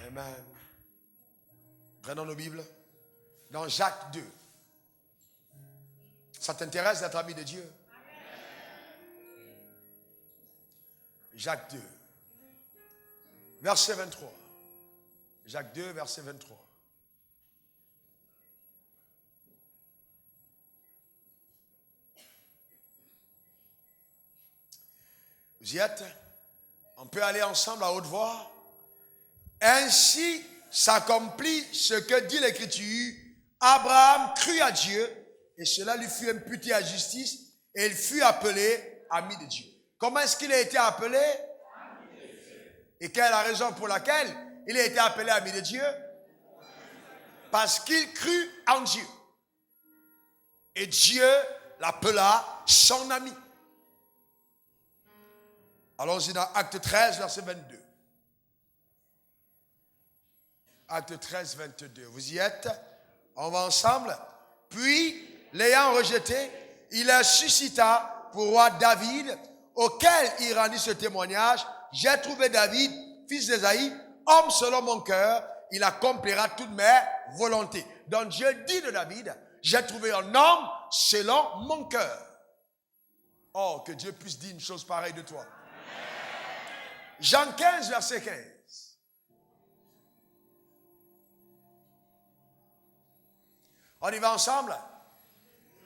Amen. Prenons nos Bibles. Dans Jacques 2. Ça t'intéresse d'être ami de Dieu? Jacques 2. Verset 23. Jacques 2, verset 23. Vous y êtes? On peut aller ensemble à haute voix. Ainsi s'accomplit ce que dit l'Écriture. Abraham crut à Dieu et cela lui fut imputé à justice et il fut appelé ami de Dieu. Comment est-ce qu'il a été appelé? Et quelle est la raison pour laquelle il a été appelé ami de Dieu? Parce qu'il crut en Dieu. Et Dieu l'appela son ami. Allons-y dans Acte 13, verset 22. Acte 13, 22. Vous y êtes? On va ensemble. Puis, l'ayant rejeté, il la suscita pour roi David, auquel il rendit ce témoignage. J'ai trouvé David, fils d'Ésaïe, homme selon mon cœur, il accomplira toutes mes volontés. Donc Dieu dit de David, j'ai trouvé un homme selon mon cœur. Oh, que Dieu puisse dire une chose pareille de toi. Jean 15, verset 15. On y va ensemble?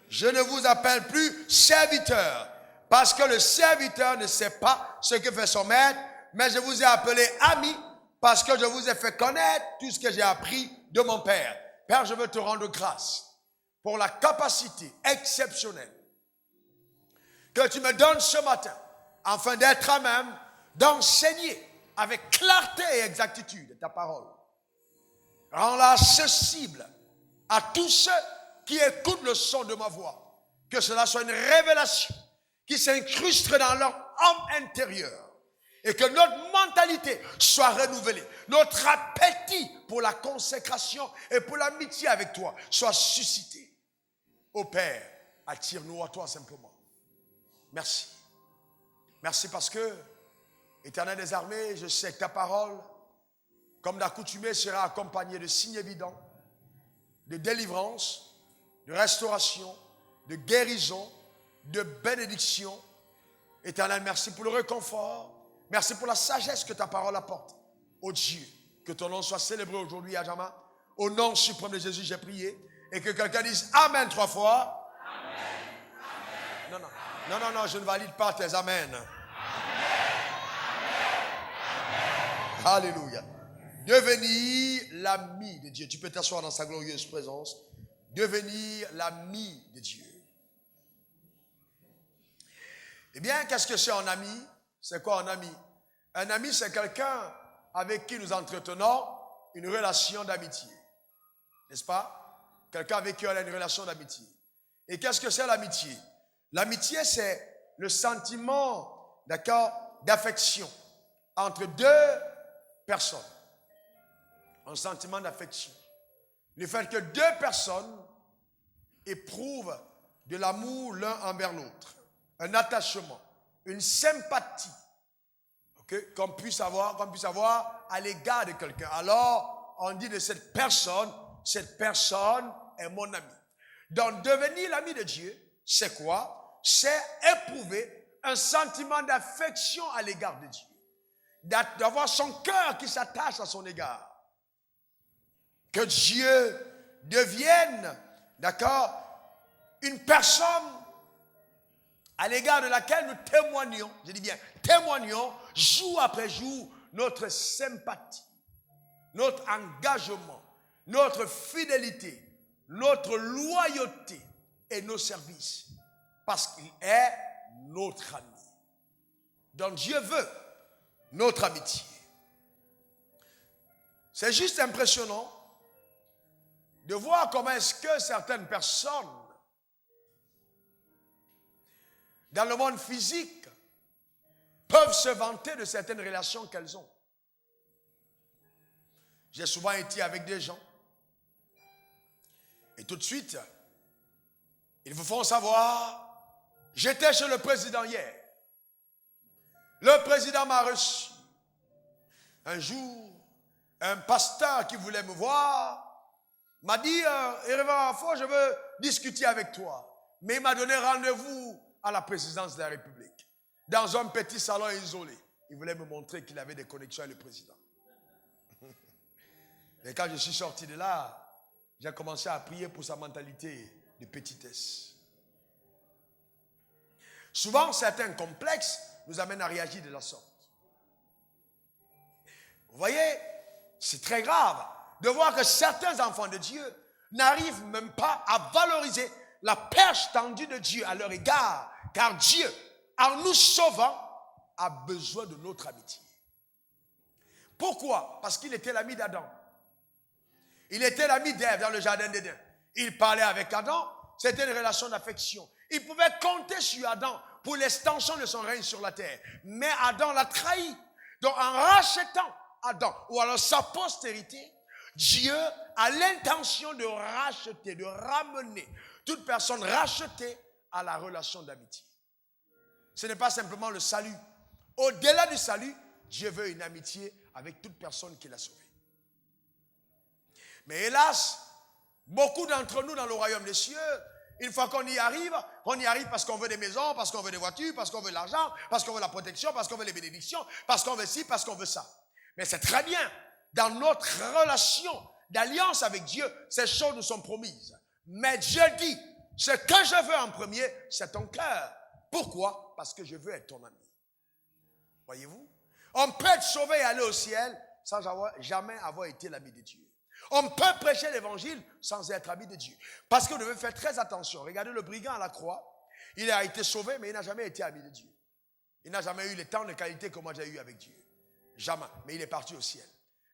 Je ne vous appelle plus serviteur, parce que le serviteur ne sait pas ce que fait son maître, mais je vous ai appelé ami, parce que je vous ai fait connaître tout ce que j'ai appris de mon Père. Père, je veux te rendre grâce pour la capacité exceptionnelle que tu me donnes ce matin, afin d'être à même d'enseigner avec clarté et exactitude ta parole. Rends-la accessible à tous ceux qui écoutent le son de ma voix. Que cela soit une révélation qui s'incruste dans leur âme intérieure. Et que notre mentalité soit renouvelée. Notre appétit pour la consécration et pour l'amitié avec toi soit suscité. Ô Père, attire-nous à toi simplement. Merci. Merci parce que, Éternel des armées, je sais que ta parole, comme d'accoutumée, sera accompagnée de signes évidents, de délivrance, de restauration, de guérison, de bénédiction. Éternel, merci pour le réconfort. Merci pour la sagesse que ta parole apporte. Ô Dieu, que ton nom soit célébré aujourd'hui à jamais. Au nom suprême de Jésus, j'ai prié. Et que quelqu'un dise Amen 3 fois. Amen. Non, je ne valide pas tes Amen. Amen. Alléluia. Devenir l'ami de Dieu. Tu peux t'asseoir dans sa glorieuse présence. Devenir l'ami de Dieu. Eh bien, qu'est-ce que c'est un ami? C'est quoi un ami? Un ami, c'est quelqu'un avec qui nous entretenons une relation d'amitié. N'est-ce pas? Quelqu'un avec qui on a une relation d'amitié. Et qu'est-ce que c'est l'amitié? L'amitié, c'est le sentiment, d'accord, d'affection entre deux personnes. Un sentiment d'affection. Le fait que deux personnes éprouvent de l'amour l'un envers l'autre. Un attachement, une sympathie, okay, qu'on puisse avoir à l'égard de quelqu'un. Alors, on dit de cette personne est mon ami. Donc, devenir l'ami de Dieu, c'est quoi? C'est éprouver un sentiment d'affection à l'égard de Dieu. D'avoir son cœur qui s'attache à son égard. Que Dieu devienne, d'accord, une personne à l'égard de laquelle nous témoignons, je dis bien témoignons, jour après jour, notre sympathie, notre engagement, notre fidélité, notre loyauté et nos services. Parce qu'il est notre ami. Donc Dieu veut notre amitié. C'est juste impressionnant de voir comment est-ce que certaines personnes dans le monde physique peuvent se vanter de certaines relations qu'elles ont. J'ai souvent été avec des gens et tout de suite, ils vous font savoir, j'étais chez le président hier. Le président m'a reçu. Un jour, un pasteur qui voulait me voir m'a dit, révérend Faux, je veux discuter avec toi. Mais il m'a donné rendez-vous à la présidence de la République, dans un petit salon isolé. Il voulait me montrer qu'il avait des connexions avec le président. Et quand je suis sorti de là, j'ai commencé à prier pour sa mentalité de petitesse. Souvent, certains complexes nous amènent à réagir de la sorte. Vous voyez, c'est très grave de voir que certains enfants de Dieu n'arrivent même pas à valoriser la perche tendue de Dieu à leur égard. Car Dieu, en nous sauvant, a besoin de notre amitié. Pourquoi? Parce qu'il était l'ami d'Adam. Il était l'ami d'Ève dans le jardin d'Éden. Il parlait avec Adam, c'était une relation d'affection. Il pouvait compter sur Adam pour l'extension de son règne sur la terre. Mais Adam l'a trahi. Donc en rachetant Adam, ou alors sa postérité, Dieu a l'intention de racheter, de ramener toute personne rachetée à la relation d'amitié. Ce n'est pas simplement le salut. Au-delà du salut, Dieu veut une amitié avec toute personne qu'il a sauvée. Mais hélas, beaucoup d'entre nous dans le royaume des cieux, une fois qu'on y arrive parce qu'on veut des maisons, parce qu'on veut des voitures, parce qu'on veut de l'argent, parce qu'on veut la protection, parce qu'on veut les bénédictions, parce qu'on veut ci, parce qu'on veut ça. Mais c'est très bien. Dans notre relation d'alliance avec Dieu, ces choses nous sont promises. Mais Dieu dit, ce que je veux en premier, c'est ton cœur. Pourquoi? Parce que je veux être ton ami. Voyez-vous? On peut être sauvé et aller au ciel sans jamais avoir été l'ami de Dieu. On peut prêcher l'évangile sans être ami de Dieu. Parce que vous devez faire très attention. Regardez le brigand à la croix. Il a été sauvé, mais il n'a jamais été ami de Dieu. Il n'a jamais eu le temps de qualité que moi j'ai eu avec Dieu. Jamais. Mais il est parti au ciel.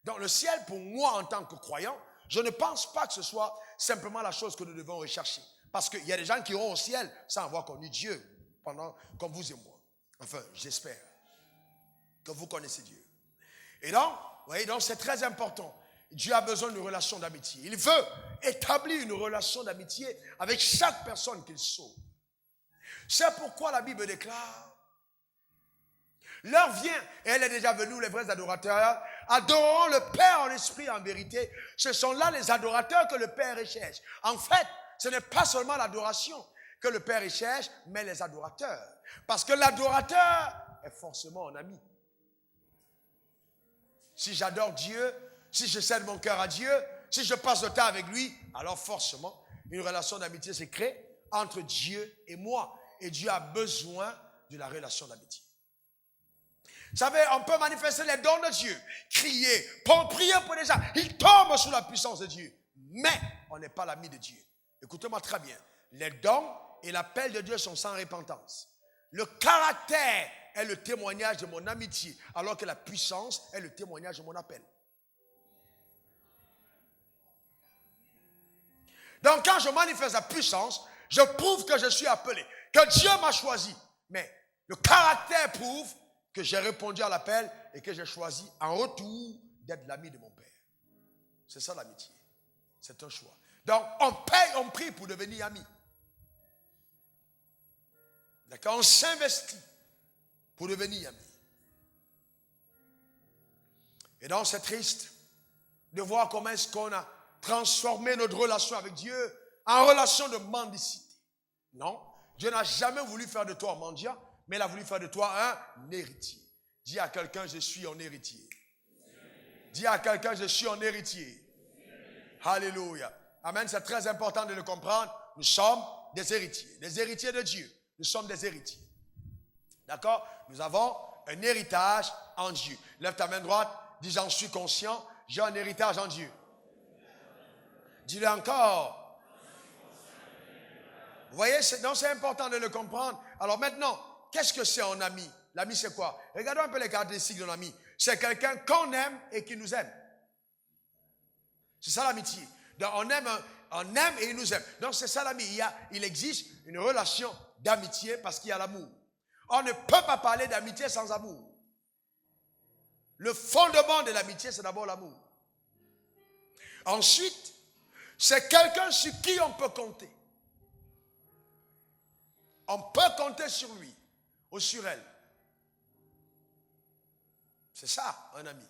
Donc le ciel, pour moi en tant que croyant, je ne pense pas que ce soit simplement la chose que nous devons rechercher. Parce qu'il y a des gens qui iront au ciel sans avoir connu Dieu, comme vous et moi. Enfin, j'espère que vous connaissez Dieu. Et donc, vous voyez, donc c'est très important. Dieu a besoin d'une relation d'amitié. Il veut établir une relation d'amitié avec chaque personne qu'il sauve. C'est pourquoi la Bible déclare, l'heure vient, et elle est déjà venue, les vrais adorateurs adoreront le Père en esprit et en vérité. Ce sont là les adorateurs que le Père recherche. En fait, ce n'est pas seulement l'adoration que le Père recherche, mais les adorateurs. Parce que l'adorateur est forcément un ami. Si j'adore Dieu, si je cède mon cœur à Dieu, si je passe le temps avec lui, alors forcément, une relation d'amitié se crée entre Dieu et moi. Et Dieu a besoin de la relation d'amitié. Vous savez, on peut manifester les dons de Dieu, crier, prier pour les gens. Ils tombent sous la puissance de Dieu. Mais on n'est pas l'ami de Dieu. Écoutez-moi très bien. Les dons et l'appel de Dieu sont sans repentance. Le caractère est le témoignage de mon amitié, alors que la puissance est le témoignage de mon appel. Donc quand je manifeste la puissance, je prouve que je suis appelé, que Dieu m'a choisi. Mais le caractère prouve que j'ai répondu à l'appel et que j'ai choisi en retour d'être l'ami de mon Père. C'est ça l'amitié. C'est un choix. Donc on paye, on prie pour devenir amis. D'accord? On s'investit pour devenir amis. Et donc c'est triste de voir comment est-ce qu'on a transformé notre relation avec Dieu en relation de mendicité. Non, Dieu n'a jamais voulu faire de toi un mendiant, mais il a voulu faire de toi un héritier. Dis à quelqu'un, je suis un héritier. Dis à quelqu'un, je suis un héritier. Alléluia. Amen, c'est très important de le comprendre. Nous sommes des héritiers de Dieu. Nous sommes des héritiers. D'accord? Nous avons un héritage en Dieu. Lève ta main droite, dis j'en suis conscient, j'ai un héritage en Dieu. Dis-le encore. Vous voyez, donc c'est important de le comprendre. Alors maintenant, qu'est-ce que c'est un ami? L'ami c'est quoi? Regardons un peu les caractéristiques d'un ami. C'est quelqu'un qu'on aime et qui nous aime. C'est ça l'amitié. Donc on aime et il nous aime. Donc c'est ça l'ami. Il existe une relation d'amitié parce qu'il y a l'amour. On ne peut pas parler d'amitié sans amour. Le fondement de l'amitié, c'est d'abord l'amour. Ensuite, c'est quelqu'un sur qui on peut compter. On peut compter sur lui ou sur elle. C'est ça, un ami.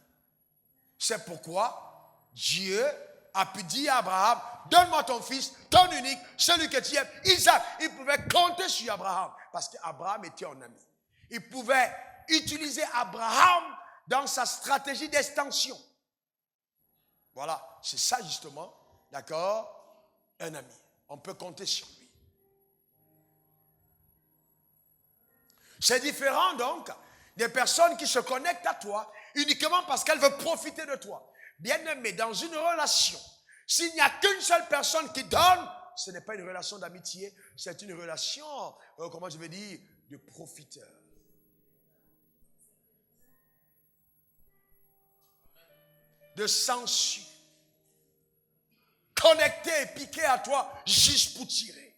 C'est pourquoi Dieu a pu dire à Abraham, donne-moi ton fils, ton unique, celui que tu aimes, Isaac. Il pouvait compter sur Abraham parce qu'Abraham était un ami. Il pouvait utiliser Abraham dans sa stratégie d'extension. Voilà, c'est ça justement, d'accord, un ami. On peut compter sur lui. C'est différent donc des personnes qui se connectent à toi uniquement parce qu'elles veulent profiter de toi. Bien aimé, dans une relation, s'il n'y a qu'une seule personne qui donne, ce n'est pas une relation d'amitié, c'est une relation, comment je vais dire, de profiteur. De sensu, connecté et piqué à toi juste pour tirer.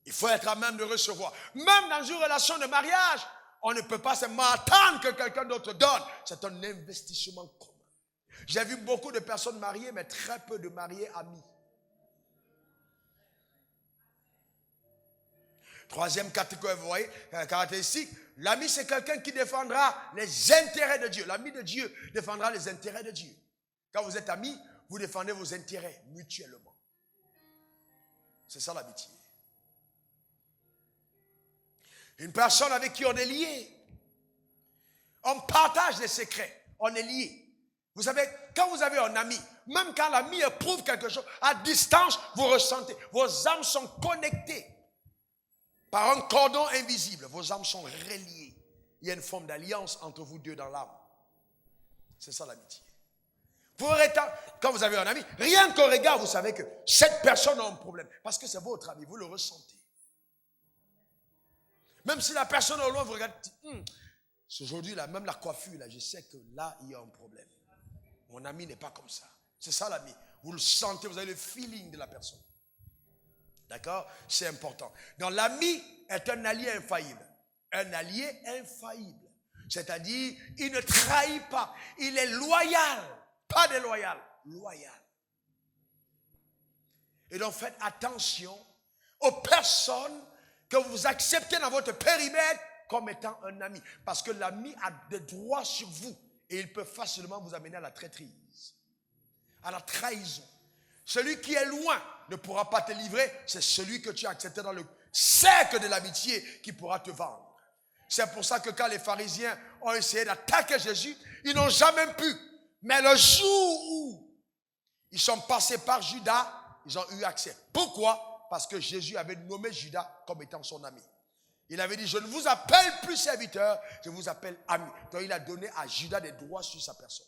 Il faut être à même de recevoir. Même dans une relation de mariage, on ne peut pas seulement attendre que quelqu'un d'autre donne. C'est un investissement commun. J'ai vu beaucoup de personnes mariées, mais très peu de mariés amis. Troisième catégorie, vous voyez, caractéristique, l'ami c'est quelqu'un qui défendra les intérêts de Dieu. L'ami de Dieu défendra les intérêts de Dieu. Quand vous êtes amis, vous défendez vos intérêts mutuellement. C'est ça l'amitié. Une personne avec qui on est lié. On partage les secrets. On est lié. Vous savez, quand vous avez un ami, même quand l'ami éprouve quelque chose, à distance, vous ressentez. Vos âmes sont connectées. Par un cordon invisible, vos âmes sont reliées. Il y a une forme d'alliance entre vous deux dans l'âme. C'est ça l'amitié. Quand vous avez un ami, rien qu'au regard, vous savez que cette personne a un problème. Parce que c'est votre ami, vous le ressentez. Même si la personne au loin vous regarde, aujourd'hui, là, même la coiffure, là, je sais que là, il y a un problème. Mon ami n'est pas comme ça. C'est ça l'ami. Vous le sentez, vous avez le feeling de la personne. D'accord? C'est important. Donc l'ami est un allié infaillible. Un allié infaillible. C'est-à-dire, il ne trahit pas. Il est loyal. Pas déloyal. Loyal. Et donc faites attention aux personnes que vous acceptez dans votre périmètre comme étant un ami. Parce que l'ami a des droits sur vous. Et il peut facilement vous amener à la traîtrise. À la trahison. Celui qui est loin ne pourra pas te livrer. C'est celui que tu as accepté dans le cercle de l'amitié qui pourra te vendre. C'est pour ça que quand les pharisiens ont essayé d'attaquer Jésus, ils n'ont jamais pu. Mais le jour où ils sont passés par Judas, ils ont eu accès. Pourquoi? Parce que Jésus avait nommé Judas comme étant son ami. Il avait dit, je ne vous appelle plus serviteur, je vous appelle ami. Donc il a donné à Judas des droits sur sa personne.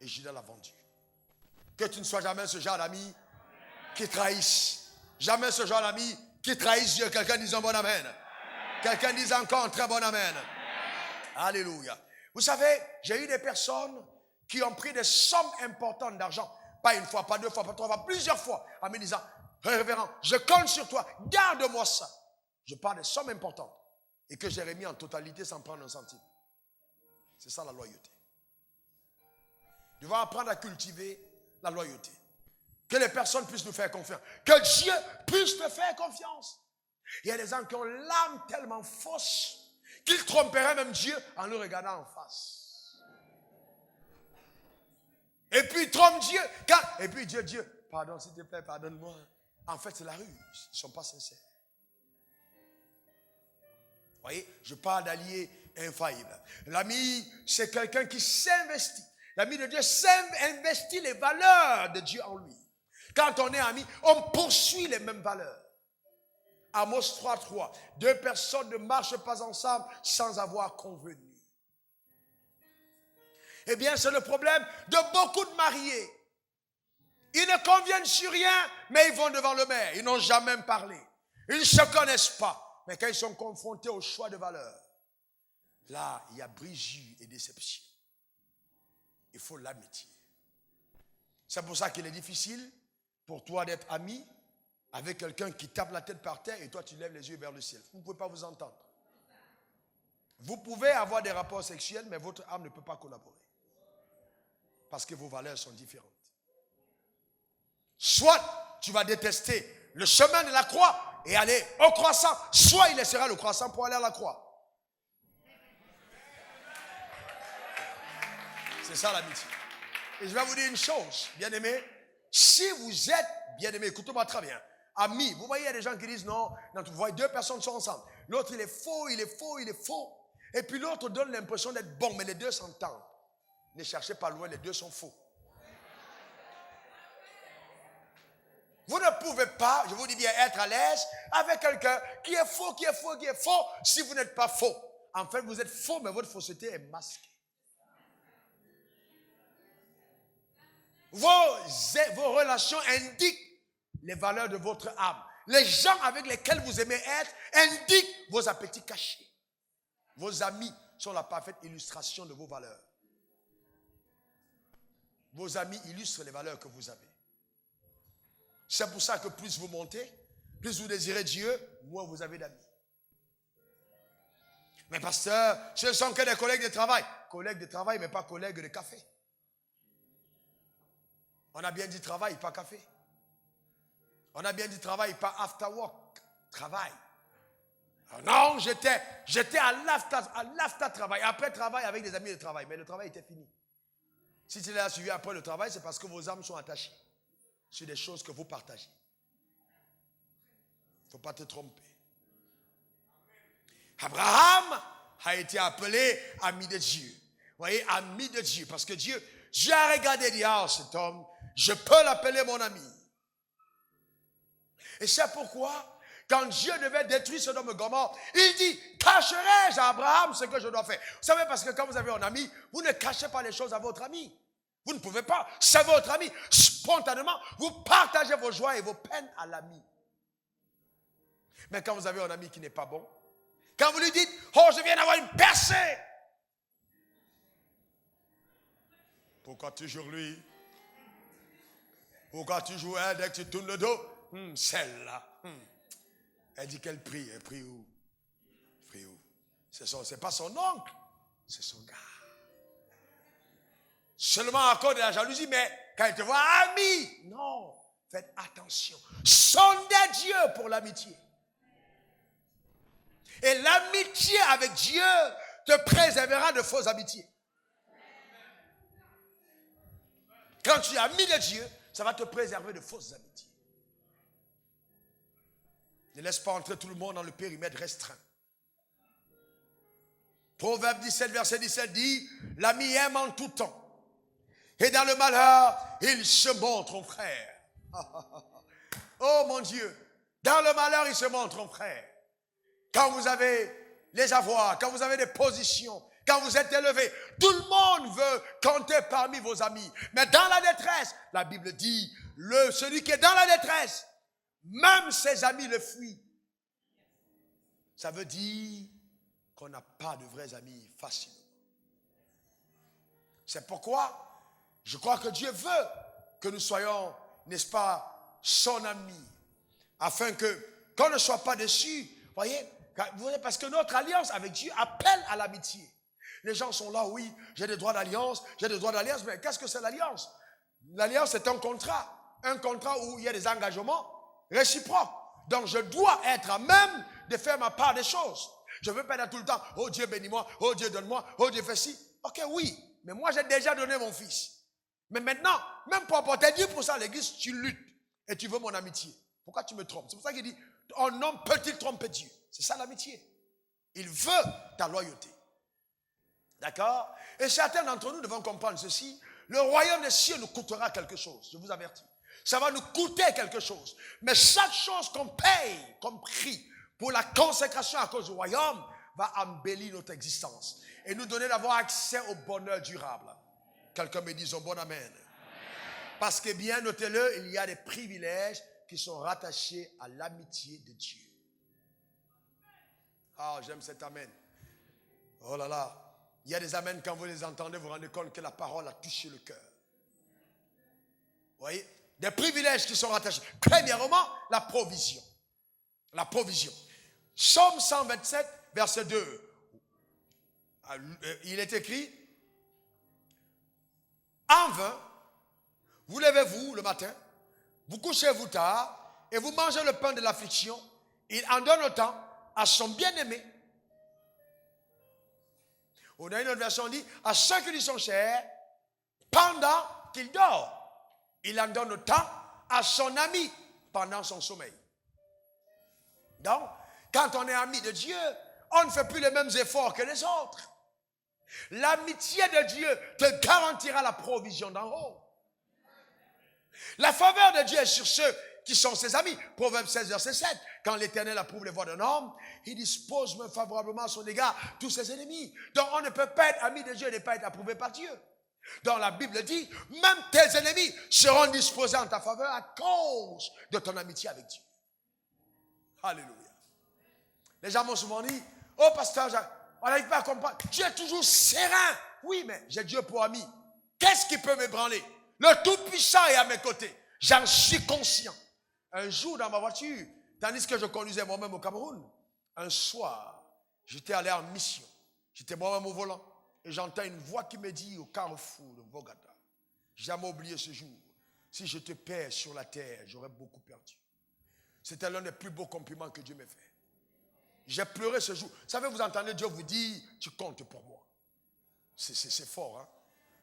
Et Judas l'a vendu. Que tu ne sois jamais ce genre d'ami qui trahisse. Jamais ce genre d'ami qui trahisse Dieu. Quelqu'un dise un bon amen. Quelqu'un dise encore un très bon amen. Alléluia. Vous savez, j'ai eu des personnes qui ont pris des sommes importantes d'argent. Pas une fois, pas deux fois, pas trois fois, plusieurs fois. En me disant, révérend, je compte sur toi, garde-moi ça. Je parle des sommes importantes. Et que j'ai remis en totalité sans prendre un centime. C'est ça la loyauté. Nous devons apprendre à cultiver la loyauté. Que les personnes puissent nous faire confiance. Que Dieu puisse te faire confiance. Il y a des gens qui ont l'âme tellement fausse qu'ils tromperaient même Dieu en le regardant en face. Et puis ils trompent Dieu. Et puis Dieu, pardon s'il te plaît, pardonne-moi. En fait, c'est la ruse. Ils ne sont pas sincères. Vous voyez, je parle d'alliés infaillibles. L'ami, c'est quelqu'un qui s'investit. L'ami de Dieu investit les valeurs de Dieu en lui. Quand on est ami, on poursuit les mêmes valeurs. Amos 3:3. Deux personnes ne marchent pas ensemble sans avoir convenu. Eh bien, c'est le problème de beaucoup de mariés. Ils ne conviennent sur rien, mais ils vont devant le maire. Ils n'ont jamais parlé. Ils ne se connaissent pas. Mais quand ils sont confrontés au choix de valeurs, là, il y a brisure et déception. Il faut l'amitié. C'est pour ça qu'il est difficile pour toi d'être ami avec quelqu'un qui tape la tête par terre et toi tu lèves les yeux vers le ciel. Vous ne pouvez pas vous entendre. Vous pouvez avoir des rapports sexuels, mais votre âme ne peut pas collaborer. Parce que vos valeurs sont différentes. Soit tu vas détester le chemin de la croix et aller au croissant, soit il laissera le croissant pour aller à la croix. C'est ça l'amitié. Et je vais vous dire une chose, bien-aimés. Si vous êtes bien-aimés, écoutez-moi très bien. Amis, vous voyez, il y a des gens qui disent non, vous voyez, deux personnes sont ensemble. L'autre, il est faux, il est faux, il est faux. Et puis l'autre donne l'impression d'être bon, mais les deux s'entendent. Ne cherchez pas loin, les deux sont faux. Vous ne pouvez pas, je vous dis bien, être à l'aise avec quelqu'un qui est faux, qui est faux, qui est faux, si vous n'êtes pas faux. En fait, vous êtes faux, mais votre fausseté est masquée. Vos relations indiquent les valeurs de votre âme. Les gens avec lesquels vous aimez être indiquent vos appétits cachés. Vos amis sont la parfaite illustration de vos valeurs. Vos amis illustrent les valeurs que vous avez. C'est pour ça que plus vous montez, plus vous désirez Dieu, moins vous avez d'amis. Mais pasteur, ce ne sont que des collègues de travail. Collègues de travail, mais pas collègues de café. On a bien dit travail, pas café. On a bien dit travail, pas after work. Travail. Alors non, j'étais à l'after travail. Après travail avec des amis de travail. Mais le travail était fini. Si tu l'as suivi après le travail, c'est parce que vos âmes sont attachées sur des choses que vous partagez. Il ne faut pas te tromper. Abraham a été appelé ami de Dieu. Vous voyez, ami de Dieu. Parce que Dieu a regardé et dit, ah, cet homme, je peux l'appeler mon ami. Et c'est pourquoi, quand Dieu devait détruire Sodome et Gomorrhe, il dit, cacherai-je à Abraham ce que je dois faire. Vous savez, parce que quand vous avez un ami, vous ne cachez pas les choses à votre ami. Vous ne pouvez pas. C'est votre ami. Spontanément, vous partagez vos joies et vos peines à l'ami. Mais quand vous avez un ami qui n'est pas bon, quand vous lui dites, oh, je viens d'avoir une percée. Pourquoi toujours lui? Pourquoi toujours elle, dès que tu tournes le dos? Celle-là. Elle dit qu'elle prie. Elle prie où? Prie où? C'est pas son oncle, c'est son gars. Seulement à cause de la jalousie, mais quand elle te voit ami, non, faites attention. Sondez Dieu pour l'amitié. Et l'amitié avec Dieu te préservera de fausses amitiés. Quand tu es ami de Dieu, ça va te préserver de fausses amitiés. Ne laisse pas entrer tout le monde dans le périmètre restreint. Proverbe 17, verset 17 dit, l'ami aime en tout temps. Et dans le malheur, il se montre un frère. Oh mon Dieu, dans le malheur, il se montre un frère. Quand vous avez les avoirs, quand vous avez des positions, quand vous êtes élevé, tout le monde veut compter parmi vos amis. Mais dans la détresse, la Bible dit, celui qui est dans la détresse, même ses amis le fuient. Ça veut dire qu'on n'a pas de vrais amis facilement. C'est pourquoi je crois que Dieu veut que nous soyons, n'est-ce pas, son ami. Afin qu'on ne soit pas déçus. Voyez, parce que notre alliance avec Dieu appelle à l'amitié. Les gens sont là, oui, j'ai des droits d'alliance, mais qu'est-ce que c'est l'alliance? L'alliance, c'est un contrat où il y a des engagements réciproques. Donc, je dois être à même de faire ma part des choses. Je ne veux pas être tout le temps, oh Dieu bénis-moi, oh Dieu donne-moi, oh Dieu fais ci. Ok, oui, mais moi j'ai déjà donné mon fils. Mais maintenant, même pour apporter 10% à l'église, tu luttes et tu veux mon amitié. Pourquoi tu me trompes? C'est pour ça qu'il dit, un homme peut-il tromper Dieu? C'est ça l'amitié. Il veut ta loyauté. D'accord? Et certains d'entre nous devons comprendre ceci. Le royaume des cieux nous coûtera quelque chose, je vous avertis. Ça va nous coûter quelque chose. Mais chaque chose qu'on paye comme prix pour la consécration à cause du royaume va embellir notre existence et nous donner d'avoir accès au bonheur durable. Quelqu'un me dise un bon amen. Parce que bien, notez-le, il y a des privilèges qui sont rattachés à l'amitié de Dieu. Ah, j'aime cet amen. Oh là là. Il y a des amens, quand vous les entendez, vous vous rendez compte que la parole a touché le cœur. Vous voyez? Des privilèges qui sont rattachés. Premièrement, la provision. La provision. Psaume 127, verset 2. Il est écrit, en vain, vous levez-vous le matin, vous couchez-vous tard, et vous mangez le pain de l'affliction. Il en donne autant à son bien-aimé. On a une autre version qui dit, à ceux qui lui sont chers, pendant qu'il dort. Il en donne autant à son ami pendant son sommeil. Donc, quand on est ami de Dieu, on ne fait plus les mêmes efforts que les autres. L'amitié de Dieu te garantira la provision d'en haut. La faveur de Dieu est sur ceux qui sont ses amis. Proverbe 16, verset 7. Quand l'Éternel approuve les voies d'un homme, il dispose même favorablement à son égard tous ses ennemis. Donc on ne peut pas être ami de Dieu et ne pas être approuvé par Dieu. Donc la Bible dit, même tes ennemis seront disposés en ta faveur à cause de ton amitié avec Dieu. Alléluia. Les gens m'ont souvent dit, oh pasteur, on n'arrive pas à comprendre. Dieu est toujours serein. Oui, mais j'ai Dieu pour ami. Qu'est-ce qui peut m'ébranler? Le Tout-Puissant est à mes côtés. J'en suis conscient. Un jour dans ma voiture, tandis que je conduisais moi-même au Cameroun, un soir, j'étais allé en mission. J'étais moi-même au volant. Et j'entends une voix qui me dit au carrefour de Bogota, jamais oublié ce jour. Si je te perds sur la terre, j'aurais beaucoup perdu. C'était l'un des plus beaux compliments que Dieu m'ait fait. J'ai pleuré ce jour. Vous savez, vous entendez Dieu vous dire, tu comptes pour moi. C'est fort, hein?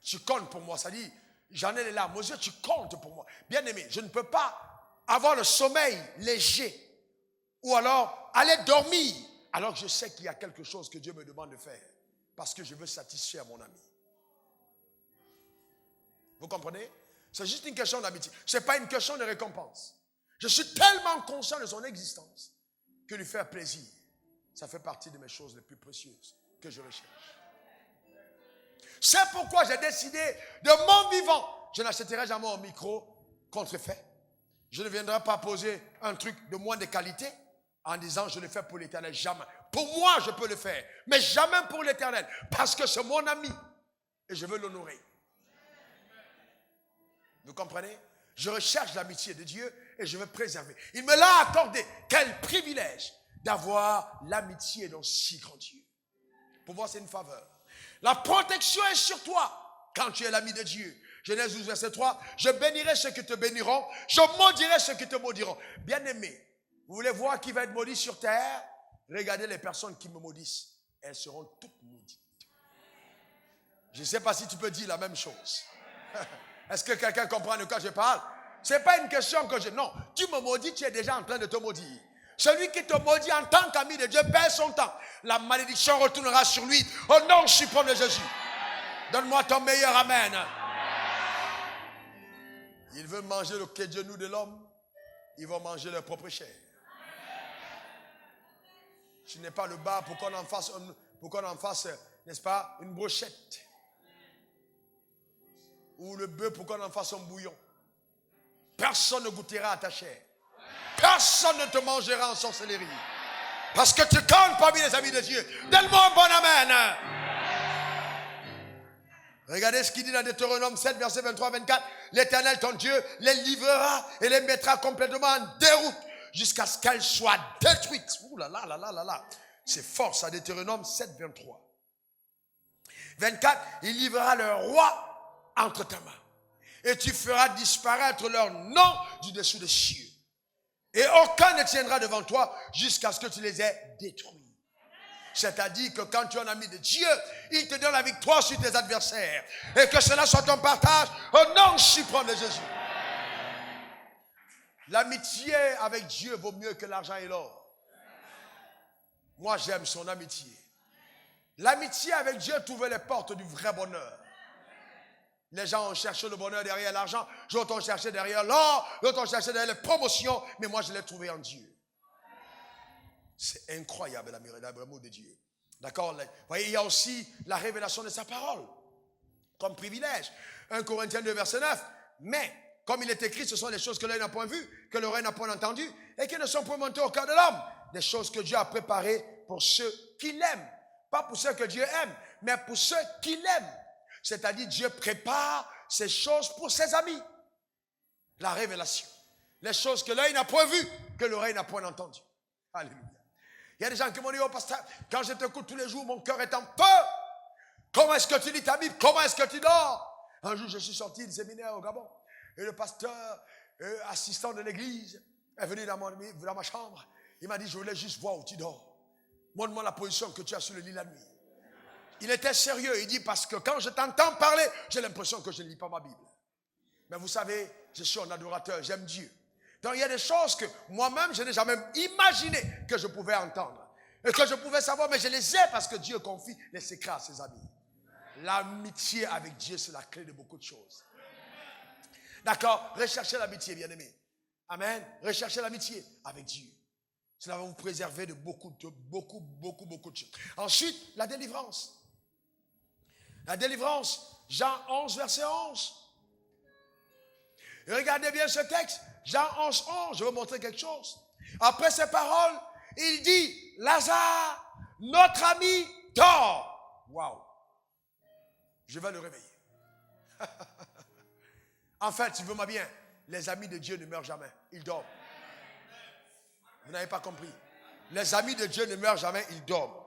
Tu comptes pour moi. Ça dit, j'en ai les larmes aux yeux, tu comptes pour moi. Bien aimé, je ne peux pas avoir le sommeil léger ou alors aller dormir alors que je sais qu'il y a quelque chose que Dieu me demande de faire parce que je veux satisfaire mon ami. Vous comprenez? C'est juste une question d'amitié. Ce n'est pas une question de récompense. Je suis tellement conscient de son existence que lui faire plaisir, ça fait partie de mes choses les plus précieuses que je recherche. C'est pourquoi j'ai décidé de mon vivant. Je n'achèterai jamais un micro contrefait. Je ne viendrai pas poser un truc de moins de qualité en disant je le fais pour l'Éternel. Jamais. Pour moi, je peux le faire, mais jamais pour l'Éternel. Parce que c'est mon ami et je veux l'honorer. Vous comprenez? Je recherche l'amitié de Dieu et je veux préserver. Il me l'a accordé. Quel privilège d'avoir l'amitié d'un si grand Dieu. Pour moi, c'est une faveur. La protection est sur toi quand tu es l'ami de Dieu. Genèse 12, verset 3. Je bénirai ceux qui te béniront. Je maudirai ceux qui te maudiront. Bien-aimé, vous voulez voir qui va être maudit sur terre? Regardez les personnes qui me maudissent. Elles seront toutes maudites. Je ne sais pas si tu peux dire la même chose. Est-ce que quelqu'un comprend de quoi je parle? Ce n'est pas une question que je... Non, tu me maudis, tu es déjà en train de te maudire. Celui qui te maudit en tant qu'ami de Dieu perd son temps. La malédiction retournera sur lui. Au nom suprême de Jésus. Donne-moi ton meilleur amen. Il veut manger le quai de genou de l'homme. Ils vont manger leur propre chair. Tu n'es pas le bar pour qu'on en fasse, n'est-ce pas, une brochette. Ou le bœuf pour qu'on en fasse un bouillon. Personne ne goûtera à ta chair. Personne ne te mangera en sorcellerie. Parce que tu comptes parmi les amis de Dieu. Donne-moi un bon amen. Regardez ce qu'il dit dans Deutéronome 7, verset 23-24. L'Éternel, ton Dieu, les livrera et les mettra complètement en déroute jusqu'à ce qu'elles soient détruites. Ouh là là là là là là. C'est fort ça, Deutéronome 7, 23. 24, il livrera le roi entre ta main. Et tu feras disparaître leur nom du dessous des cieux. Et aucun ne tiendra devant toi jusqu'à ce que tu les aies détruits. C'est-à-dire que quand tu es un ami de Dieu, il te donne la victoire sur tes adversaires. Et que cela soit ton partage au nom suprême de Jésus. L'amitié avec Dieu vaut mieux que l'argent et l'or. Moi, j'aime son amitié. L'amitié avec Dieu t'ouvre les portes du vrai bonheur. Les gens ont cherché le bonheur derrière l'argent, d'autres ont cherché derrière l'or, d'autres ont cherché derrière les promotions, mais moi je l'ai trouvé en Dieu. C'est incroyable l'amour de Dieu. D'accord? Vous voyez, il y a aussi la révélation de sa parole, comme privilège. 1 Corinthiens 2, verset 9. Mais, comme il est écrit, ce sont des choses que l'œil n'a point vues, que l'oreille n'a point entendues, et qui ne sont point montées au cœur de l'homme. Des choses que Dieu a préparées pour ceux qui l'aiment. Pas pour ceux que Dieu aime, mais pour ceux qui l'aiment. C'est-à-dire, Dieu prépare ces choses pour ses amis. La révélation. Les choses que l'œil n'a point vues, que l'oreille n'a point entendues. Alléluia. Il y a des gens qui m'ont dit, oh pasteur, quand je t'écoute tous les jours, mon cœur est en feu. Comment est-ce que tu lis ta Bible? Comment est-ce que tu dors? Un jour, je suis sorti du séminaire au Gabon. Et le pasteur, assistant de l'église, est venu dans ma chambre. Il m'a dit, je voulais juste voir où tu dors. Montre-moi la position que tu as sur le lit la nuit. il était sérieux. Il dit, parce que quand je t'entends parler, j'ai l'impression que je ne lis pas ma Bible. Mais vous savez, je suis un adorateur, j'aime Dieu. Donc il y a des choses que moi-même, je n'ai jamais imaginé que je pouvais entendre. Et que je pouvais savoir, mais je les ai parce que Dieu confie les secrets à ses amis. L'amitié avec Dieu, c'est la clé de beaucoup de choses. D'accord? Recherchez l'amitié, bien-aimé. Amen. Recherchez l'amitié avec Dieu. Cela va vous préserver de beaucoup de choses. Ensuite, la délivrance. La délivrance, Jean 11, verset 11. Et regardez bien ce texte, Jean 11, 11, je vais vous montrer quelque chose. Après ces paroles, il dit, Lazare, notre ami, dort. Waouh. Je vais le réveiller. En fait, tu veux moi bien, les amis de Dieu ne meurent jamais, ils dorment. Vous n'avez pas compris. Les amis de Dieu ne meurent jamais, ils dorment.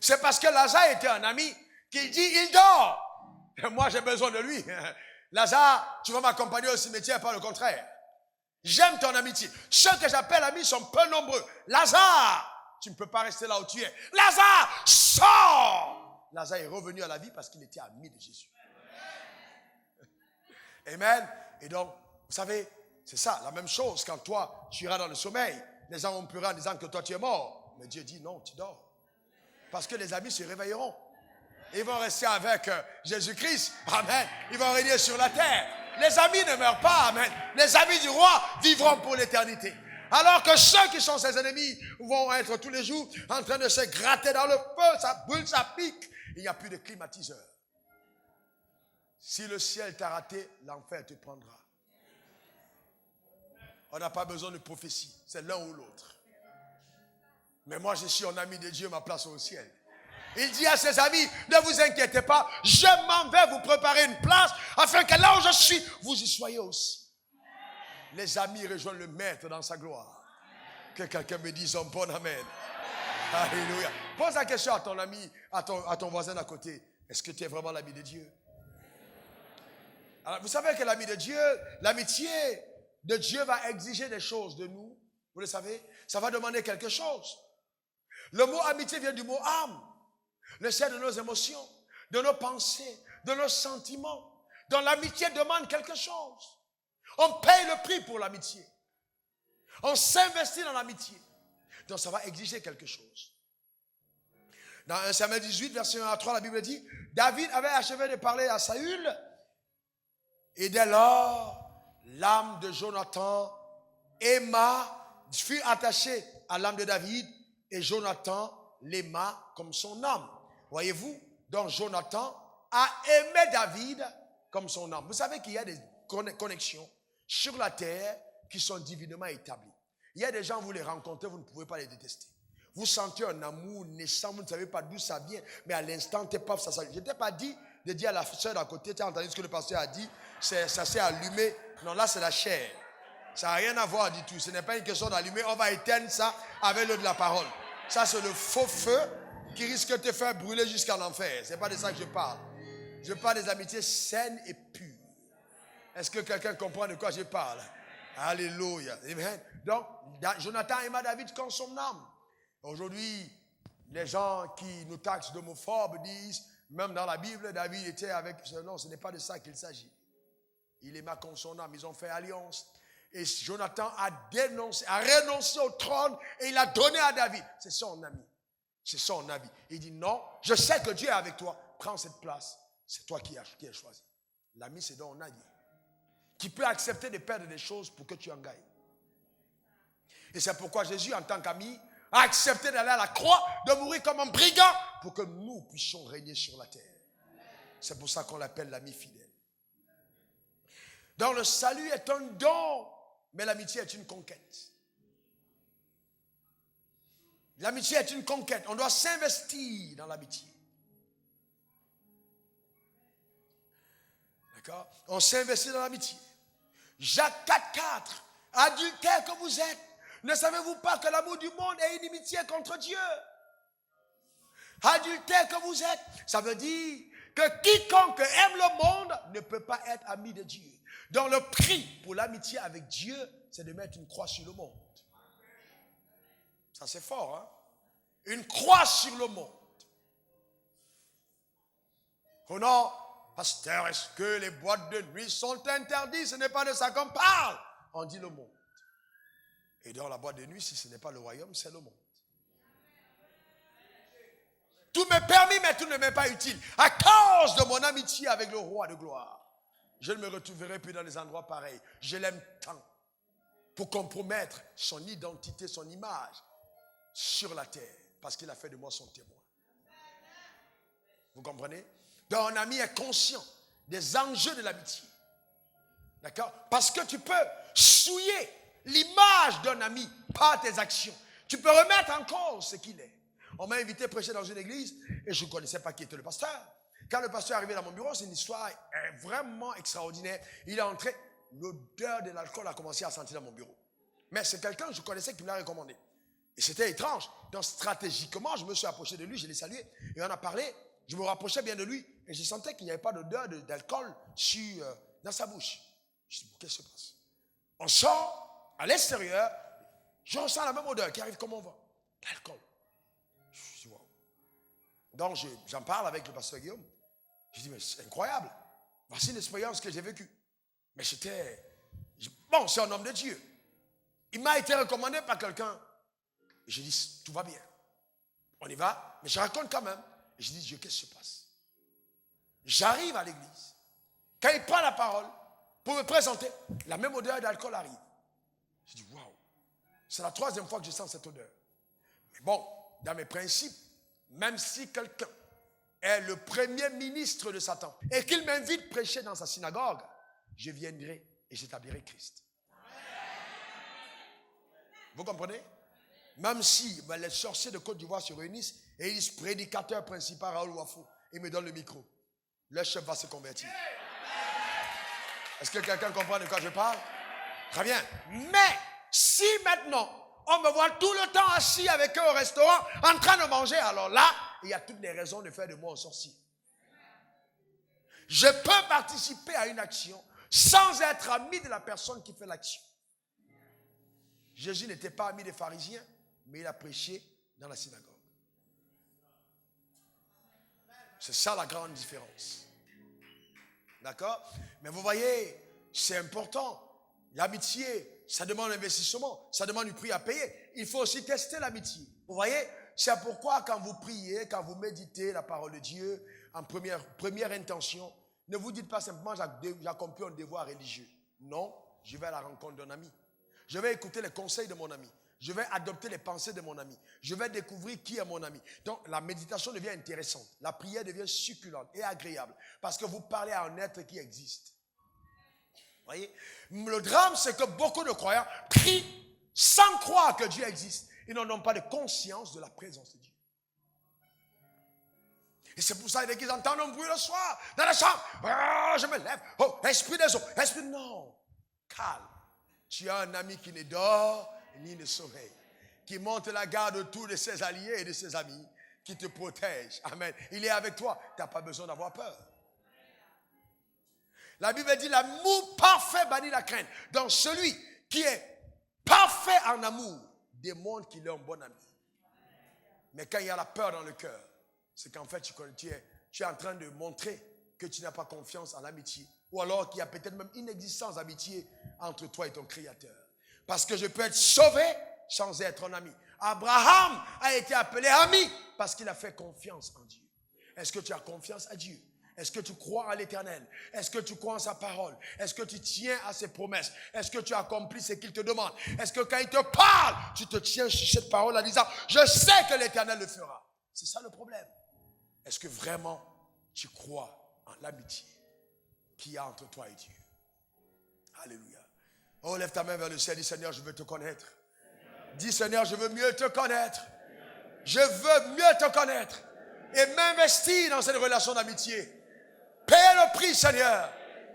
C'est parce que Lazare était un ami qu'il dit, il dort. Et moi, j'ai besoin de lui. Lazare, tu vas m'accompagner au cimetière, pas le contraire. J'aime ton amitié. Ceux que j'appelle amis sont peu nombreux. Lazare, tu ne peux pas rester là où tu es. Lazare, sors. Lazare est revenu à la vie parce qu'il était ami de Jésus. Amen. Et donc, vous savez, c'est ça, la même chose. Quand toi, tu iras dans le sommeil, les gens vont pleurer en disant que toi, tu es mort. Mais Dieu dit non, tu dors. Parce que les amis se réveilleront. Ils vont rester avec Jésus-Christ. Amen. Ils vont régner sur la terre. Les amis ne meurent pas. Amen. Les amis du roi vivront pour l'éternité. Alors que ceux qui sont ses ennemis vont être tous les jours en train de se gratter dans le feu. Ça brûle, ça pique. Il n'y a plus de climatiseur. Si le ciel t'a raté, l'enfer te prendra. On n'a pas besoin de prophétie. C'est l'un ou l'autre. Mais moi, je suis un ami de Dieu, ma place au ciel. Il dit à ses amis, ne vous inquiétez pas, je m'en vais vous préparer une place afin que là où je suis, vous y soyez aussi. Les amis rejoignent le maître dans sa gloire. Que quelqu'un me dise un bon amen. Alléluia. Pose la question à ton ami, à ton voisin d'à côté. Est-ce que tu es vraiment l'ami de Dieu? Alors, vous savez que l'ami de Dieu, l'amitié de Dieu va exiger des choses de nous. Vous le savez? Ça va demander quelque chose. Le mot amitié vient du mot âme. Le ciel de nos émotions, de nos pensées, de nos sentiments. Donc l'amitié demande quelque chose. On paye le prix pour l'amitié. On s'investit dans l'amitié. Donc ça va exiger quelque chose. Dans 1 Samuel 18, verset 1 à 3, la Bible dit, David avait achevé de parler à Saül. Et dès lors, l'âme de Jonathan fut attachée à l'âme de David. Et Jonathan l'aima comme son âme. Voyez-vous, donc Jonathan a aimé David comme son âme. Vous savez qu'il y a des connexions sur la terre qui sont divinement établies. Il y a des gens, vous les rencontrez, vous ne pouvez pas les détester. Vous sentez un amour naissant, vous ne savez pas d'où ça vient, mais à l'instant, ça s'allume. Je ne t'ai pas dit de dire à la soeur d'à côté, tu as entendu ce que le pasteur a dit, ça s'est allumé. Non, là, c'est la chair. Ça n'a rien à voir du tout. Ce n'est pas une question d'allumer, on va éteindre ça avec l'eau de la parole. Ça, c'est le faux feu qui risque de te faire brûler jusqu'à l'enfer. Ce n'est pas de ça que je parle. Je parle des amitiés saines et pures. Est-ce que quelqu'un comprend de quoi je parle? Alléluia. Amen. Donc, Jonathan aima David comme son âme. Aujourd'hui, les gens qui nous taxent d'homophobes disent, même dans la Bible, David était avec... Non, ce n'est pas de ça qu'il s'agit. Il aima comme son âme. Ils ont fait alliance. Et Jonathan a renoncé au trône et il a donné à David. C'est son ami. C'est son ami. Il dit non, je sais que Dieu est avec toi. Prends cette place. C'est toi qui as choisi. L'ami, c'est donc un allié. Qui peut accepter de perdre des choses pour que tu en gagnes. Et c'est pourquoi Jésus, en tant qu'ami, a accepté d'aller à la croix, de mourir comme un brigand pour que nous puissions régner sur la terre. C'est pour ça qu'on l'appelle l'ami fidèle. Donc le salut est un don. Mais l'amitié est une conquête. L'amitié est une conquête. On doit s'investir dans l'amitié. D'accord? On s'investit dans l'amitié. Jacques 4,4. Adultères que vous êtes, ne savez-vous pas que l'amour du monde est inimitié contre Dieu? Adultères que vous êtes, ça veut dire que quiconque aime le monde ne peut pas être ami de Dieu. Donc le prix pour l'amitié avec Dieu, c'est de mettre une croix sur le monde. Ça c'est fort, hein? une croix sur le monde. Oh non, pasteur, est-ce que les boîtes de nuit sont interdites? Ce n'est pas de ça qu'on parle. On dit le monde. Et dans la boîte de nuit, si ce n'est pas le royaume, c'est le monde. Tout m'est permis, mais tout ne m'est pas utile. À cause de mon amitié avec le roi de gloire, je ne me retrouverai plus dans des endroits pareils. Je l'aime tant pour compromettre son identité, son image sur la terre, parce qu'il a fait de moi son témoin. Vous comprenez? Donc un ami est conscient des enjeux de l'amitié. D'accord? Parce que tu peux souiller l'image d'un ami par tes actions. Tu peux remettre en cause ce qu'il est. On m'a invité à prêcher dans une église et je ne connaissais pas qui était le pasteur. Quand le pasteur est arrivé dans mon bureau, c'est une histoire vraiment extraordinaire. Il est entré, l'odeur de l'alcool a commencé à sentir dans mon bureau. Mais c'est quelqu'un que je connaissais qui me l'a recommandé. Et c'était étrange. Donc stratégiquement, je me suis approché de lui, je l'ai salué et on a parlé. Je me rapprochais bien de lui et je sentais qu'il n'y avait pas d'odeur d'alcool dans sa bouche. Je me dis, qu'est-ce qui se passe? On sort à l'extérieur, je ressens la même odeur qui arrive comme on va. L'alcool. Je dis, wow. Donc j'en parle avec le pasteur Guillaume. Je dis, mais c'est incroyable. Voici une expérience que j'ai vécue. Mais bon, c'est un homme de Dieu. Il m'a été recommandé par quelqu'un. Et je dis, tout va bien. On y va, mais je raconte quand même. Et je dis, Dieu, qu'est-ce qui se passe? J'arrive à l'église. Quand il prend la parole pour me présenter, la même odeur d'alcool arrive. Je dis, waouh, c'est la troisième fois que je sens cette odeur. Mais bon, dans mes principes, même si quelqu'un est le premier ministre de Satan et qu'il m'invite à prêcher dans sa synagogue, je viendrai et j'établirai Christ. Vous comprenez? Même si les sorciers de Côte d'Ivoire se réunissent et ils disent prédicateur principal Raoul Wafou, il me donne le micro. Le chef va se convertir. Est-ce que quelqu'un comprend de quoi je parle? Très bien. Mais si maintenant on me voit tout le temps assis avec eux au restaurant en train de manger, alors là, il y a toutes les raisons de faire de moi un sorcier. Je peux participer à une action sans être ami de la personne qui fait l'action. Jésus n'était pas ami des pharisiens, mais il a prêché dans la synagogue. C'est ça la grande différence. D'accord? Mais vous voyez, c'est important. L'amitié, ça demande un investissement, ça demande du prix à payer. Il faut aussi tester l'amitié. Vous voyez, c'est pourquoi quand vous priez, quand vous méditez la parole de Dieu, en première intention, ne vous dites pas simplement j'accomplis un devoir religieux. Non, je vais à la rencontre d'un ami. Je vais écouter les conseils de mon ami. Je vais adopter les pensées de mon ami. Je vais découvrir qui est mon ami. Donc, la méditation devient intéressante. La prière devient succulente et agréable. Parce que vous parlez à un être qui existe. Vous voyez? Le drame, c'est que beaucoup de croyants prient sans croire que Dieu existe. Ils n'en ont pas de conscience de la présence de Dieu. Et c'est pour ça qu'ils entendent un bruit le soir, dans la chambre. Oh, je me lève. Oh, esprit des eaux. Esprit, non. Calme. Tu as un ami qui ne dort ni ne sommeille, qui monte la garde autour de ses alliés et de ses amis, qui te protège. Amen. Il est avec toi. Tu n'as pas besoin d'avoir peur. La Bible dit l'amour parfait bannit la crainte. Donc celui qui est parfait en amour démontre qu'il est un bon ami. Mais quand il y a la peur dans le cœur, c'est qu'en fait tu es en train de montrer que tu n'as pas confiance en l'amitié. Ou alors qu'il y a peut-être même une existence d'amitié entre toi et ton Créateur. Parce que je peux être sauvé sans être un ami. Abraham a été appelé ami parce qu'il a fait confiance en Dieu. Est-ce que tu as confiance à Dieu? Est-ce que tu crois à l'Éternel? Est-ce que tu crois en sa parole? Est-ce que tu tiens à ses promesses? Est-ce que tu accomplis ce qu'il te demande? Est-ce que quand il te parle, tu te tiens sur cette parole en disant « Je sais que l'Éternel le fera ». C'est ça le problème. Est-ce que vraiment tu crois en l'amitié qu'il y a entre toi et Dieu? Alléluia. Oh, lève ta main vers le ciel, dis Seigneur, je veux te connaître. Dis Seigneur, je veux mieux te connaître. Je veux mieux te connaître. Et m'investir dans cette relation d'amitié. Paye le prix, Seigneur,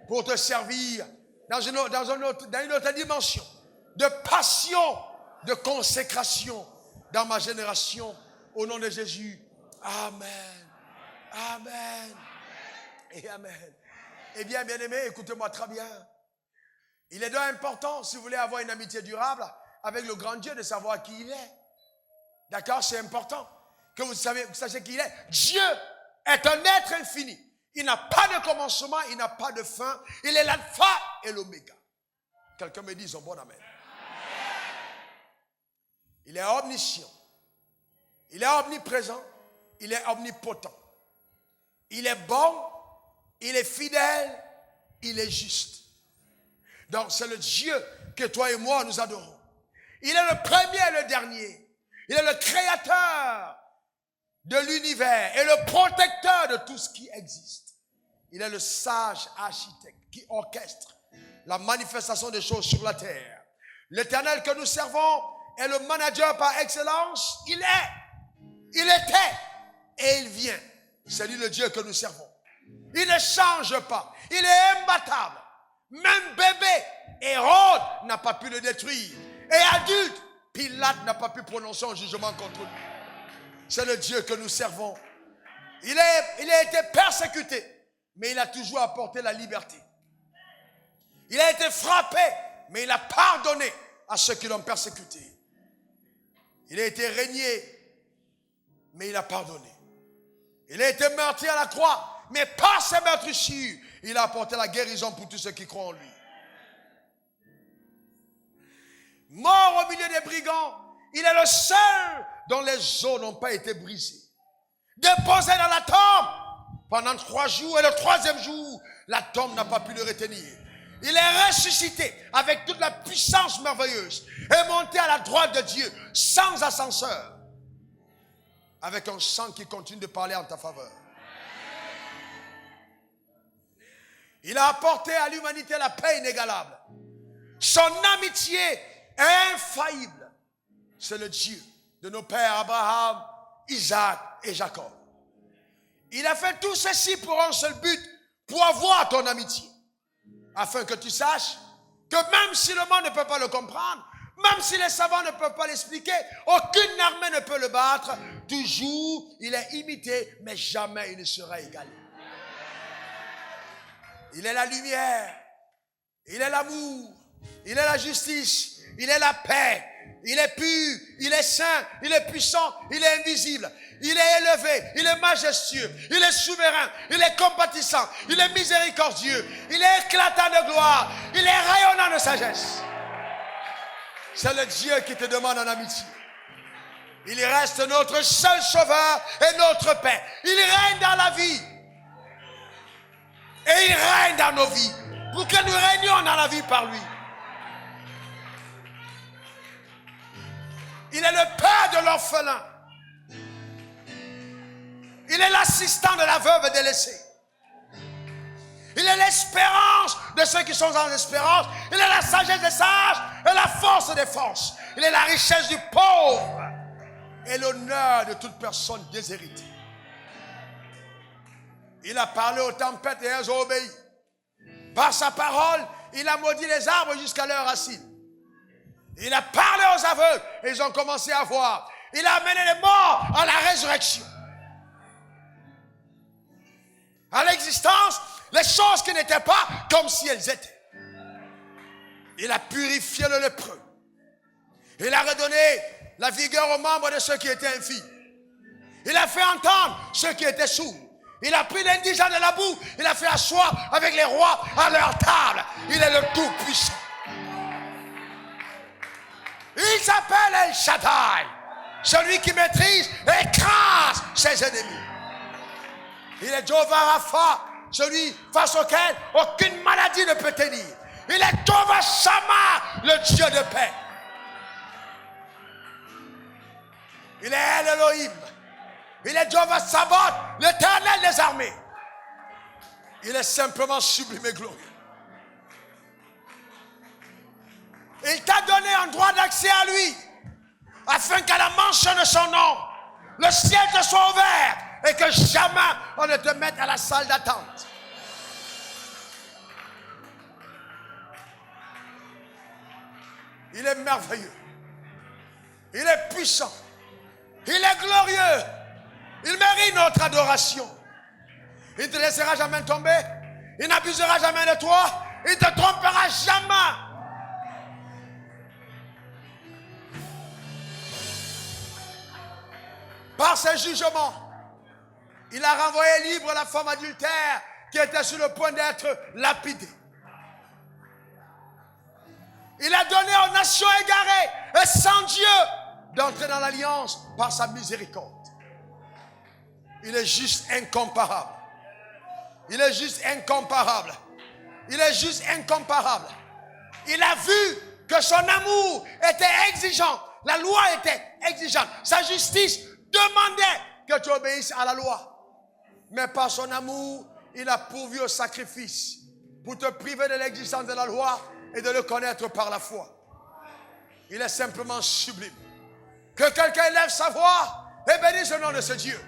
pour te servir dans une autre dimension de passion, de consécration dans ma génération. Au nom de Jésus. Amen. Amen. Et amen. Eh bien, bien-aimés, écoutez-moi très bien. Il est donc important, si vous voulez avoir une amitié durable avec le grand Dieu, de savoir qui il est. D'accord? C'est important. que vous sachiez qui il est. Dieu est un être infini. Il n'a pas de commencement, il n'a pas de fin. Il est l'alpha et l'oméga. Quelqu'un me dit son bon amen. Il est omniscient. Il est omniprésent. Il est omnipotent. Il est bon. Il est fidèle. Il est juste. Donc c'est le Dieu que toi et moi nous adorons. Il est le premier et le dernier. Il est le créateur de l'univers et le protecteur de tout ce qui existe. Il est le sage architecte qui orchestre la manifestation des choses sur la terre. L'Éternel que nous servons est le manager par excellence. Il est, il était et il vient. C'est lui le Dieu que nous servons. Il ne change pas. Il est imbattable. Même bébé, Hérode n'a pas pu le détruire. Et adulte, Pilate n'a pas pu prononcer un jugement contre lui. C'est le Dieu que nous servons. Il a été persécuté, mais il a toujours apporté la liberté. Il a été frappé, mais il a pardonné à ceux qui l'ont persécuté. Il a été régné, mais il a pardonné. Il a été meurtri à la croix, mais par ses meurtrissures, il a apporté la guérison pour tous ceux qui croient en lui. Mort au milieu des brigands, il est le seul dont les os n'ont pas été brisés. Déposé dans la tombe pendant 3 jours, et le 3e jour, la tombe n'a pas pu le retenir. Il est ressuscité avec toute la puissance merveilleuse et monté à la droite de Dieu sans ascenseur, avec un sang qui continue de parler en ta faveur. Il a apporté à l'humanité la paix inégalable. Son amitié est infaillible. C'est le Dieu de nos pères Abraham, Isaac et Jacob. Il a fait tout ceci pour un seul but, pour avoir ton amitié. Afin que tu saches que même si le monde ne peut pas le comprendre, même si les savants ne peuvent pas l'expliquer, aucune armée ne peut le battre. Toujours, il est imité, mais jamais il ne sera égalé. Il est la lumière, il est l'amour, il est la justice, il est la paix, il est pur, il est saint, il est puissant, il est invisible, il est élevé, il est majestueux, il est souverain, il est compatissant, il est miséricordieux, il est éclatant de gloire, il est rayonnant de sagesse. C'est le Dieu qui te demande en amitié. Il reste notre seul sauveur et notre paix. Il règne dans la vie. Et il règne dans nos vies. Pour que nous régnions dans la vie par lui. Il est le père de l'orphelin. Il est l'assistant de la veuve délaissée. Il est l'espérance de ceux qui sont en espérance. Il est la sagesse des sages et la force des forces. Il est la richesse du pauvre et l'honneur de toute personne déshéritée. Il a parlé aux tempêtes et elles ont obéi. Par sa parole, il a maudit les arbres jusqu'à leur racine. Il a parlé aux aveugles et ils ont commencé à voir. Il a amené les morts à la résurrection. À l'existence, les choses qui n'étaient pas comme si elles étaient. Il a purifié le lépreux. Il a redonné la vigueur aux membres de ceux qui étaient infimes. Il a fait entendre ceux qui étaient sourds. Il a pris l'indigent de la boue. Il a fait asseoir avec les rois à leur table. Il est le Tout-Puissant. Il s'appelle El Shaddai. Celui qui maîtrise et écrase ses ennemis. Il est Jehovah Rapha, celui face auquel aucune maladie ne peut tenir. Il est Jehovah Shammah, le Dieu de paix. Il est El Elohim. Il est Jehovah Sabaoth, l'Éternel des armées. Il est simplement sublime et glorieux. Il t'a donné un droit d'accès à lui, afin qu'à la mention de son nom, le ciel te soit ouvert et que jamais on ne te mette à la salle d'attente. Il est merveilleux. Il est puissant. Il est glorieux. Il mérite notre adoration. Il ne te laissera jamais tomber. Il n'abusera jamais de toi. Il ne te trompera jamais. par ses jugements. Il a renvoyé libre la femme adultère qui était sur le point d'être lapidée. Il a donné aux nations égarées et sans Dieu d'entrer dans l'alliance par sa miséricorde. Il est juste incomparable. Il est juste incomparable. Il est juste incomparable. Il a vu que son amour était exigeant. La loi était exigeante. Sa justice demandait que tu obéisses à la loi. Mais par son amour, il a pourvu au sacrifice pour te priver de l'existence de la loi et de le connaître par la foi. Il est simplement sublime. Que quelqu'un élève sa voix et bénisse le nom de ce Dieu.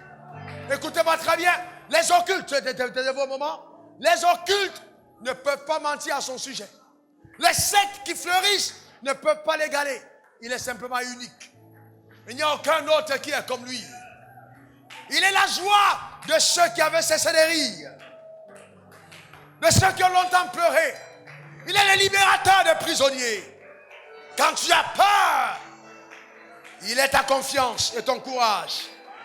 Écoutez-moi très bien. Les occultes, de vos moments, les occultes ne peuvent pas mentir à son sujet. Les sectes qui fleurissent ne peuvent pas l'égaler. Il est simplement unique. Il n'y a aucun autre qui est comme lui. Il est la joie de ceux qui avaient cessé de rire, de ceux qui ont longtemps pleuré. Il est le libérateur des prisonniers. Quand tu as peur, il est ta confiance et ton courage.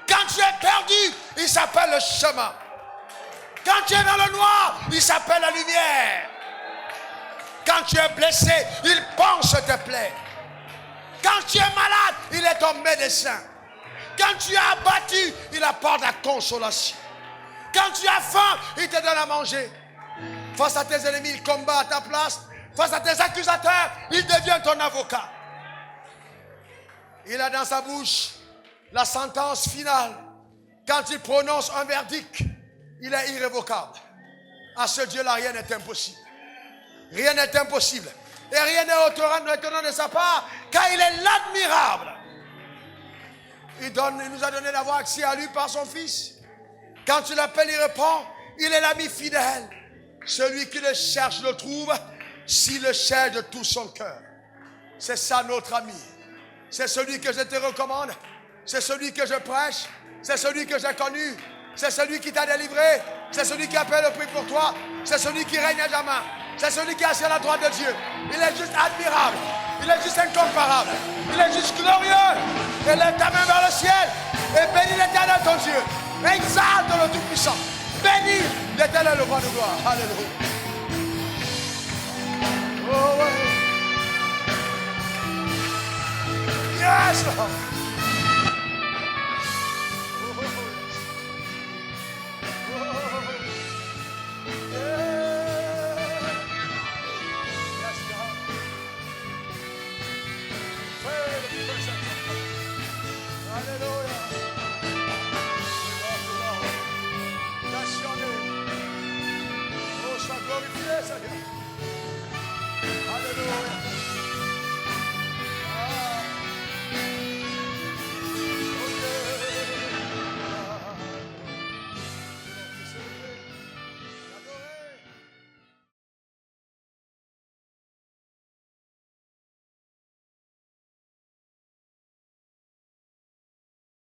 Quand tu es perdu, il s'appelle le chemin. Quand tu es dans le noir, il s'appelle la lumière. Quand tu es blessé, il panse tes plaies. Quand tu es malade, il est ton médecin. Quand tu es abattu, il apporte la consolation. Quand tu as faim, il te donne à manger. Face à tes ennemis, il combat à ta place. Face à tes accusateurs, il devient ton avocat. Il a dans sa bouche la sentence finale. Quand il prononce un verdict, il est irrévocable. À ce Dieu-là, rien n'est impossible. Rien n'est impossible. Et rien n'est étonnant de sa part, car il est l'admirable. Il nous a donné d'avoir accès à lui par son Fils. Quand tu l'appelles, il répond. Il est l'ami fidèle. Celui qui le cherche le trouve, s'il le cherche de tout son cœur. C'est ça notre ami. C'est celui que je te recommande. C'est celui que je prêche. C'est celui que j'ai connu. C'est celui qui t'a délivré. C'est celui qui a payé le prix pour toi. C'est celui qui règne à jamais. C'est celui qui est assis à la droite de Dieu. Il est juste admirable. Il est juste incomparable. Il est juste glorieux. Élève ta main vers le ciel et bénis l'Éternel ton Dieu. Exalte le Tout-Puissant. Bénis l'Éternel le roi de gloire. Alléluia. Oh, ouais. Yes, Lord.